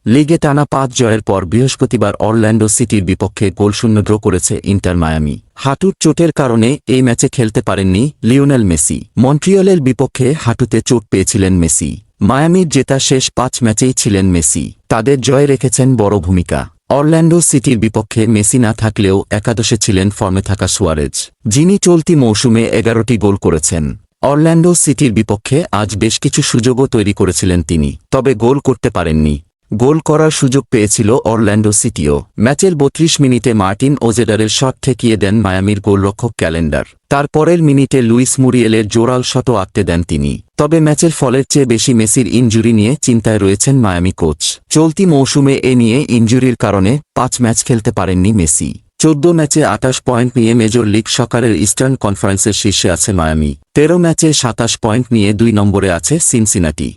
লিগে টানা ৫ জয়ের পর বৃহস্পতিবার অরল্যান্ডো সিটির বিপক্ষে গোলশূন্য ড্র করেছে ইন্টার মায়ামি। হাঁটুর চোটের কারণে এই ম্যাচে খেলতে পারেননি লিওনেল মেসি। মন্ট্রিয়লের বিপক্ষে হাঁটুতে চোট পেয়েছিলেন মেসি। মায়ামির জেতা শেষ ৫ ম্যাচেই ছিলেন মেসি। তাদের জয়ে রেখেছেন বড় ভূমিকা। অরল্যান্ডো সিটির বিপক্ষে মেসি না থাকলেও একাদশে ছিলেন ফর্মে থাকা সুয়ারেজ, যিনি চলতি মৌসুমে ১১টি গোল করেছেন। অরল্যান্ডো সিটির বিপক্ষে আজ বেশ কিছু সুযোগও তৈরি করেছিলেন তিনি, তবে গোল করতে পারেননি। গোল করার সুযোগ পেয়েছিল অরল্যান্ডো সিটিও। ম্যাচের ৩২ মিনিটে মার্টিন ওজেডারের শট ঠেকিয়ে দেন মায়ামির গোলরক্ষক ক্যালেন্ডার। তার পরের মিনিটে লুইস মুরিয়েলের জোরাল শটও আটকে দেন তিনি। তবে ম্যাচের ফলের চেয়ে বেশি মেসির ইনজুরি নিয়ে চিন্তায় রয়েছেন মায়ামি কোচ। চলতি মৌসুমে এ নিয়ে ইনজুরির কারণে ৫ ম্যাচ খেলতে পারেননি মেসি। ১৪ ম্যাচে ২৮ পয়েন্ট নিয়ে মেজর লিগ সকারের ইস্টার্ন কনফারেন্সের শীর্ষে আছে মায়ামি। ১৩ ম্যাচে ২৭ পয়েন্ট নিয়ে ২ নম্বরে আছে সিনসিনাটি।